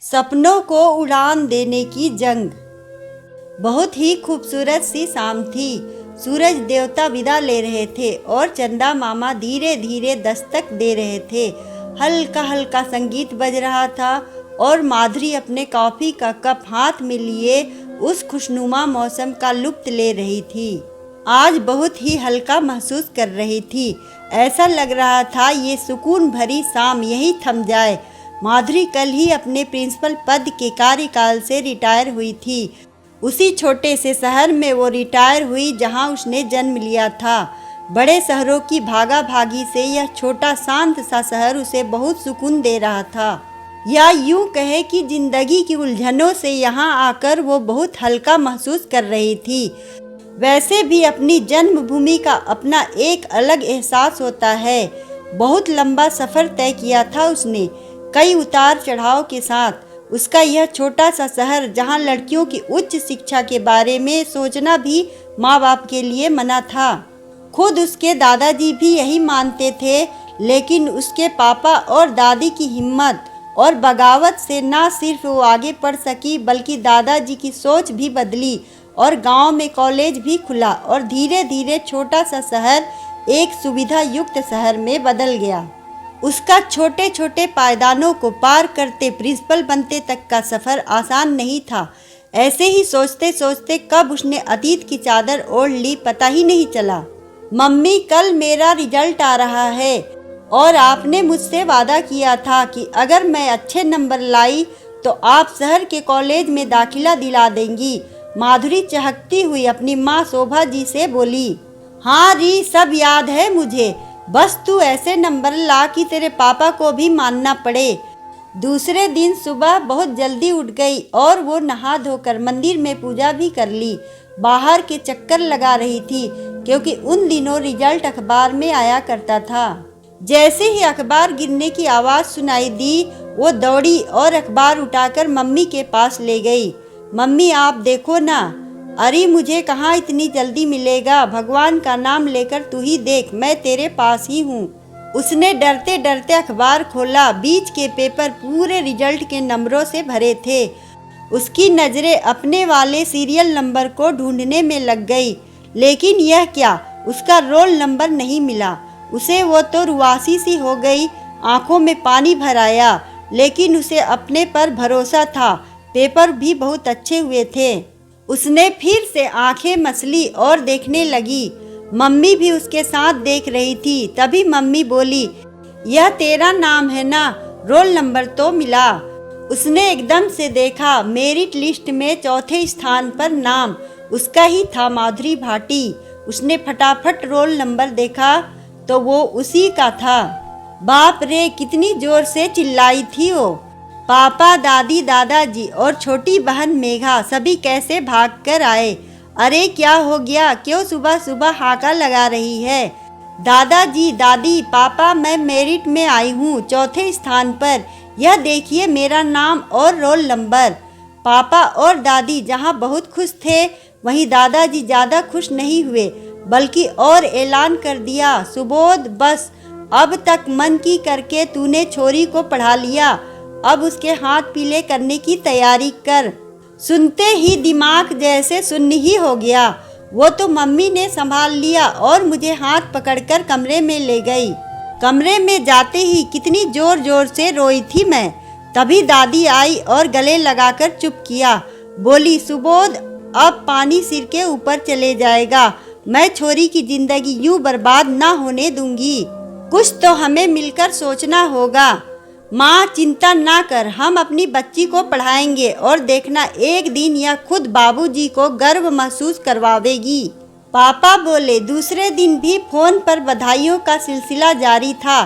सपनों को उड़ान देने की जंग। बहुत ही खूबसूरत सी शाम थी। सूरज देवता विदा ले रहे थे और चंदा मामा धीरे धीरे दस्तक दे रहे थे। हल्का हल्का संगीत बज रहा था और माधुरी अपने कॉफी का कप हाथ में लिए उस खुशनुमा मौसम का लुत्फ ले रही थी। आज बहुत ही हल्का महसूस कर रही थी। ऐसा लग रहा था ये सुकून भरी शाम यही थम जाए। माधुरी कल ही अपने प्रिंसिपल पद के कार्यकाल से रिटायर हुई थी। उसी छोटे से शहर में वो रिटायर हुई जहां उसने जन्म लिया था। बड़े शहरों की भागा भागी से यह छोटा शांत सा शहर उसे बहुत सुकून दे रहा था, या यूं कहे कि जिंदगी की उलझनों से यहाँ आकर वो बहुत हल्का महसूस कर रही थी। वैसे भी अपनी जन्मभूमि का अपना एक अलग एहसास होता है। बहुत लंबा सफ़र तय किया था उसने, कई उतार चढ़ाव के साथ। उसका यह छोटा सा शहर जहां लड़कियों की उच्च शिक्षा के बारे में सोचना भी माँ बाप के लिए मना था। खुद उसके दादाजी भी यही मानते थे, लेकिन उसके पापा और दादी की हिम्मत और बगावत से ना सिर्फ वो आगे बढ़ सकी, बल्कि दादाजी की सोच भी बदली और गांव में कॉलेज भी खुला और धीरे धीरे छोटा सा शहर एक सुविधा युक्त शहर में बदल गया। उसका छोटे छोटे पायदानों को पार करते प्रिंसिपल बनते तक का सफ़र आसान नहीं था। ऐसे ही सोचते सोचते कब उसने अतीत की चादर ओढ़ ली पता ही नहीं चला। मम्मी, कल मेरा रिजल्ट आ रहा है और आपने मुझसे वादा किया था कि अगर मैं अच्छे नंबर लाई तो आप शहर के कॉलेज में दाखिला दिला देंगी। माधुरी चहकती हुई अपनी माँ शोभा जी से बोली। हाँ री, सब याद है मुझे, बस तू ऐसे नंबर ला कि तेरे पापा को भी मानना पड़े। दूसरे दिन सुबह बहुत जल्दी उठ गई और वो नहा धोकर मंदिर में पूजा भी कर ली। बाहर के चक्कर लगा रही थी क्योंकि उन दिनों रिजल्ट अखबार में आया करता था। जैसे ही अखबार गिरने की आवाज़ सुनाई दी, वो दौड़ी और अखबार उठाकर मम्मी के पास ले गई। मम्मी, आप देखो ना। अरे मुझे कहाँ इतनी जल्दी मिलेगा, भगवान का नाम लेकर तू ही देख, मैं तेरे पास ही हूँ। उसने डरते डरते अखबार खोला। बीच के पेपर पूरे रिजल्ट के नंबरों से भरे थे। उसकी नज़रें अपने वाले सीरियल नंबर को ढूंढने में लग गई, लेकिन यह क्या, उसका रोल नंबर नहीं मिला उसे। वो तो रुआसी सी हो गई, आंखों में पानी भर आया, लेकिन उसे अपने पर भरोसा था। पेपर भी बहुत अच्छे हुए थे। उसने फिर से आंखें मसली और देखने लगी। मम्मी भी उसके साथ देख रही थी। तभी मम्मी बोली, यह तेरा नाम है ना, रोल नंबर तो मिला। उसने एकदम से देखा, मेरिट लिस्ट में चौथे स्थान पर नाम उसका ही था, माधुरी भाटी। उसने फटाफट रोल नंबर देखा तो वो उसी का था। बाप रे, कितनी जोर से चिल्लाई थी वो। पापा, दादी, दादाजी और छोटी बहन मेघा सभी कैसे भागकर आए। अरे क्या हो गया, क्यों सुबह सुबह हाका लगा रही है? दादाजी, दादी, पापा, मैं मेरिट में आई हूँ, चौथे स्थान पर। यह देखिए मेरा नाम और रोल नंबर। पापा और दादी जहाँ बहुत खुश थे, वहीं दादाजी ज़्यादा खुश नहीं हुए, बल्कि और ऐलान कर दिया, सुबोध, बस अब तक मन की करके तूने छोरी को पढ़ा लिया, अब उसके हाथ पीले करने की तैयारी कर। सुनते ही दिमाग जैसे सुन्न ही हो गया। वो तो मम्मी ने संभाल लिया और मुझे हाथ पकड़कर कमरे में ले गई। कमरे में जाते ही कितनी जोर जोर से रोई थी मैं। तभी दादी आई और गले लगाकर चुप किया। बोली, सुबोध, अब पानी सिर के ऊपर चले जाएगा। मैं छोरी की जिंदगी यूं बर्बाद ना होने दूंगी। कुछ तो हमें मिलकर सोचना होगा। माँ, चिंता ना कर, हम अपनी बच्ची को पढ़ाएंगे और देखना एक दिन यह खुद बाबूजी को गर्व महसूस करवावेगी। पापा बोले। दूसरे दिन भी फोन पर बधाइयों का सिलसिला जारी था।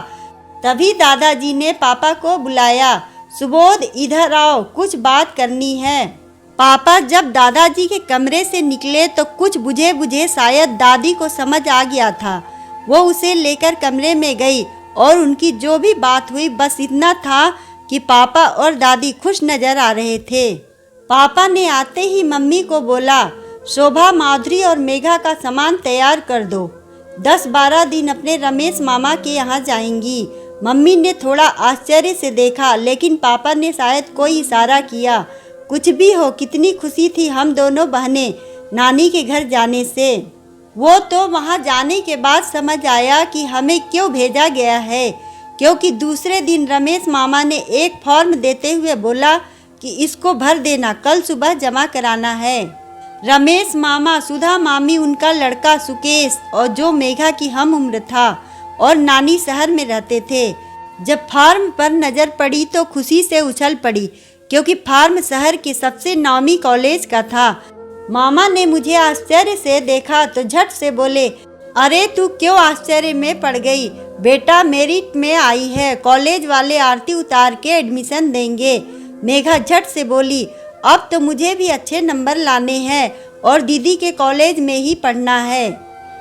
तभी दादाजी ने पापा को बुलाया। सुबोध, इधर आओ, कुछ बात करनी है। पापा जब दादाजी के कमरे से निकले तो कुछ बुझे बुझे शायद दादी को समझ आ गया था। वो उसे लेकर कमरे में गई और उनकी जो भी बात हुई बस इतना था कि पापा और दादी खुश नजर आ रहे थे। पापा ने आते ही मम्मी को बोला, शोभा, माधुरी और मेघा का सामान तैयार कर दो। 10-12 दिन अपने रमेश मामा के यहाँ जाएंगी। मम्मी ने थोड़ा आश्चर्य से देखा, लेकिन पापा ने शायद कोई इशारा किया। कुछ भी हो, कितनी खुशी थी हम दोनों बहनें नानी के घर जाने से। वो तो वहाँ जाने के बाद समझ आया कि हमें क्यों भेजा गया है, क्योंकि दूसरे दिन रमेश मामा ने एक फॉर्म देते हुए बोला कि इसको भर देना, कल सुबह जमा कराना है। रमेश मामा, सुधा मामी, उनका लड़का सुकेश और जो मेघा की हम उम्र था और नानी शहर में रहते थे। जब फार्म पर नज़र पड़ी तो खुशी से उछल पड़ी, क्योंकि फार्म शहर के सबसे नामी कॉलेज का था। मामा ने मुझे आश्चर्य से देखा तो झट से बोले, अरे तू क्यों आश्चर्य में पड़ गई बेटा, मेरिट में आई है, कॉलेज वाले आरती उतार के एडमिशन देंगे। मेघा झट से बोली, अब तो मुझे भी अच्छे नंबर लाने हैं और दीदी के कॉलेज में ही पढ़ना है।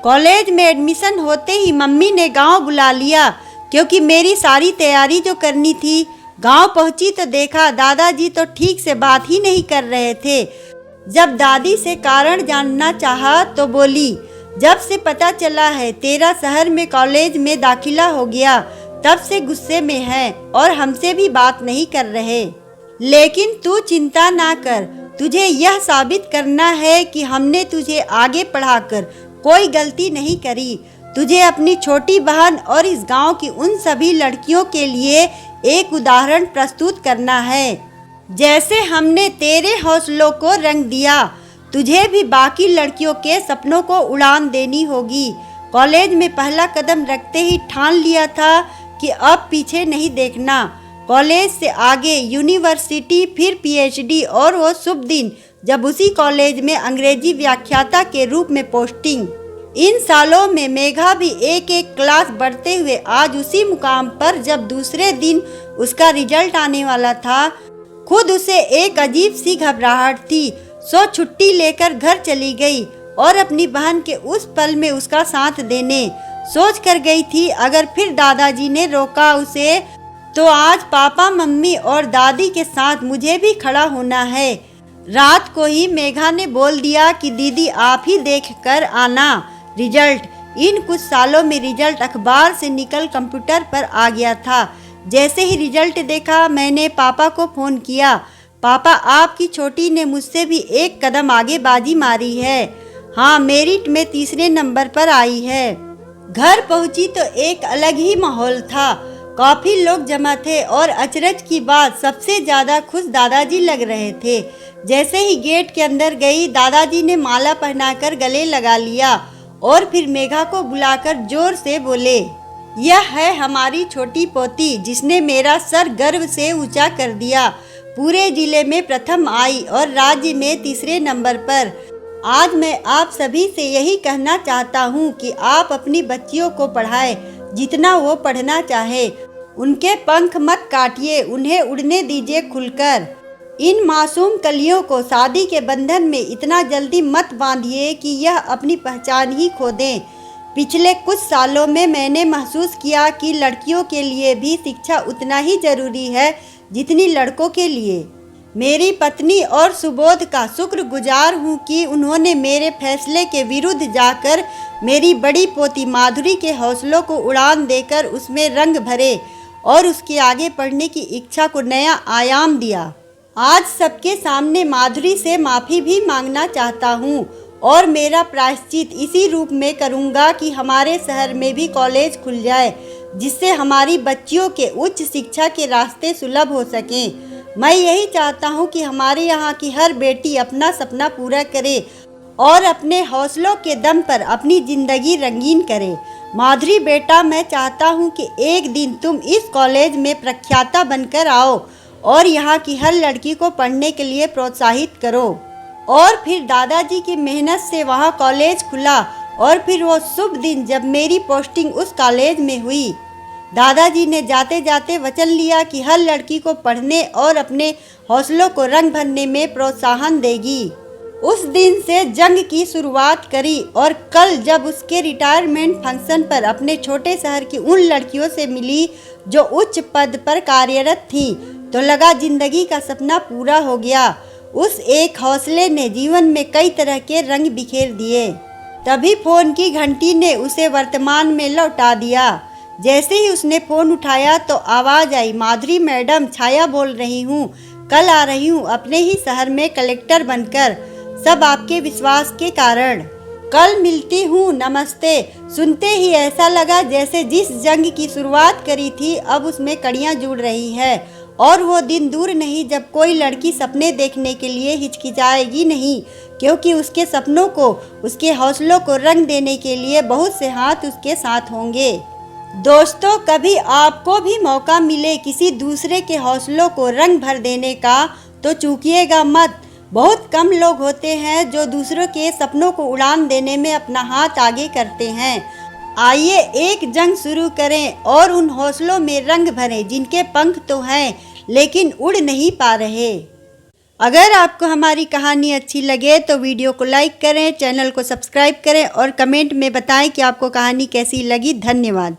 कॉलेज में एडमिशन होते ही मम्मी ने गांव बुला लिया, क्योंकि मेरी सारी तैयारी जो करनी थी। गांव पहुंची तो देखा दादाजी तो ठीक से बात ही नहीं कर रहे थे। जब दादी से कारण जानना चाहा तो बोली, जब से पता चला है तेरा शहर में कॉलेज में दाखिला हो गया, तब से गुस्से में है और हमसे भी बात नहीं कर रहे। लेकिन तू चिंता ना कर, तुझे यह साबित करना है कि हमने तुझे आगे पढ़ाकर कोई गलती नहीं करी। तुझे अपनी छोटी बहन और इस गांव की उन सभी लड़कियों के लिए एक उदाहरण प्रस्तुत करना है। जैसे हमने तेरे हौसलों को रंग दिया, तुझे भी बाकी लड़कियों के सपनों को उड़ान देनी होगी। कॉलेज में पहला कदम रखते ही ठान लिया था कि अब पीछे नहीं देखना। कॉलेज से आगे यूनिवर्सिटी, फिर पीएचडी और वो शुभ दिन जब उसी कॉलेज में अंग्रेजी व्याख्याता के रूप में पोस्टिंग। इन सालों में मेघा भी एक एक क्लास बढ़ते हुए आज उसी मुकाम पर जब दूसरे दिन उसका रिजल्ट आने वाला था, खुद उसे एक अजीब सी घबराहट थी। सो छुट्टी लेकर घर चली गई और अपनी बहन के उस पल में उसका साथ देने सोच कर गई थी। अगर फिर दादाजी ने रोका उसे तो आज पापा, मम्मी और दादी के साथ मुझे भी खड़ा होना है। रात को ही मेघा ने बोल दिया कि दीदी आप ही देख कर आना रिजल्ट। इन कुछ सालों में रिजल्ट अखबार से निकल कंप्यूटर पर आ गया था। जैसे ही रिजल्ट देखा मैंने पापा को फ़ोन किया, पापा आपकी छोटी ने मुझसे भी एक कदम आगे बाजी मारी है। हाँ, मेरिट में तीसरे नंबर पर आई है। घर पहुंची तो एक अलग ही माहौल था। काफ़ी लोग जमा थे और अचरज की बात सबसे ज़्यादा खुश दादाजी लग रहे थे। जैसे ही गेट के अंदर गई, दादाजी ने माला पहनाकर गले लगा लिया और फिर मेघा को बुलाकर जोर से बोले, यह है हमारी छोटी पोती जिसने मेरा सर गर्व से ऊंचा कर दिया। पूरे जिले में प्रथम आई और राज्य में तीसरे नंबर पर। आज मैं आप सभी से यही कहना चाहता हूँ कि आप अपनी बच्चियों को पढ़ाएं जितना वो पढ़ना चाहे। उनके पंख मत काटिए, उन्हें उड़ने दीजिए खुलकर। इन मासूम कलियों को शादी के बंधन में इतना जल्दी मत बांधिए कि यह अपनी पहचान ही खो दें। पिछले कुछ सालों में मैंने महसूस किया कि लड़कियों के लिए भी शिक्षा उतना ही जरूरी है जितनी लड़कों के लिए। मेरी पत्नी और सुबोध का शुक्रगुजार हूँ कि उन्होंने मेरे फैसले के विरुद्ध जाकर मेरी बड़ी पोती माधुरी के हौसलों को उड़ान देकर उसमें रंग भरे और उसके आगे पढ़ने की इच्छा को नया आयाम दिया। आज सबके सामने माधुरी से माफ़ी भी मांगना चाहता हूँ और मेरा प्रायश्चित इसी रूप में करूँगा कि हमारे शहर में भी कॉलेज खुल जाए, जिससे हमारी बच्चियों के उच्च शिक्षा के रास्ते सुलभ हो सकें। मैं यही चाहता हूँ कि हमारे यहाँ की हर बेटी अपना सपना पूरा करे और अपने हौसलों के दम पर अपनी ज़िंदगी रंगीन करे। माधुरी बेटा, मैं चाहता हूँ कि एक दिन तुम इस कॉलेज में प्रख्याता बनकर आओ और यहाँ की हर लड़की को पढ़ने के लिए प्रोत्साहित करो। और फिर दादाजी की मेहनत से वहाँ कॉलेज खुला और फिर वो शुभ दिन जब मेरी पोस्टिंग उस कॉलेज में हुई। दादाजी ने जाते जाते वचन लिया कि हर लड़की को पढ़ने और अपने हौसलों को रंग भरने में प्रोत्साहन देगी। उस दिन से जंग की शुरुआत करी और कल जब उसके रिटायरमेंट फंक्शन पर अपने छोटे शहर की उन लड़कियों से मिली जो उच्च पद पर कार्यरत थीं, तो लगा जिंदगी का सपना पूरा हो गया। उस एक हौसले ने जीवन में कई तरह के रंग बिखेर दिए। तभी फोन की घंटी ने उसे वर्तमान में लौटा दिया। जैसे ही उसने फ़ोन उठाया तो आवाज़ आई, माधुरी मैडम, छाया बोल रही हूँ, कल आ रही हूँ अपने ही शहर में कलेक्टर बनकर, सब आपके विश्वास के कारण। कल मिलती हूँ, नमस्ते। सुनते ही ऐसा लगा जैसे जिस जंग की शुरुआत करी थी अब उसमें कड़ियाँ जुड़ रही है और वो दिन दूर नहीं जब कोई लड़की सपने देखने के लिए हिचकिचाएगी नहीं, क्योंकि उसके सपनों को, उसके हौसलों को रंग देने के लिए बहुत से हाथ उसके साथ होंगे। दोस्तों, कभी आपको भी मौका मिले किसी दूसरे के हौसलों को रंग भर देने का तो चूकिएगा मत। बहुत कम लोग होते हैं जो दूसरों के सपनों को उड़ान देने में अपना हाथ आगे करते हैं। आइए एक जंग शुरू करें और उन हौसलों में रंग भरें जिनके पंख तो हैं लेकिन उड़ नहीं पा रहे। अगर आपको हमारी कहानी अच्छी लगे तो वीडियो को लाइक करें, चैनल को सब्सक्राइब करें और कमेंट में बताएं कि आपको कहानी कैसी लगी। धन्यवाद।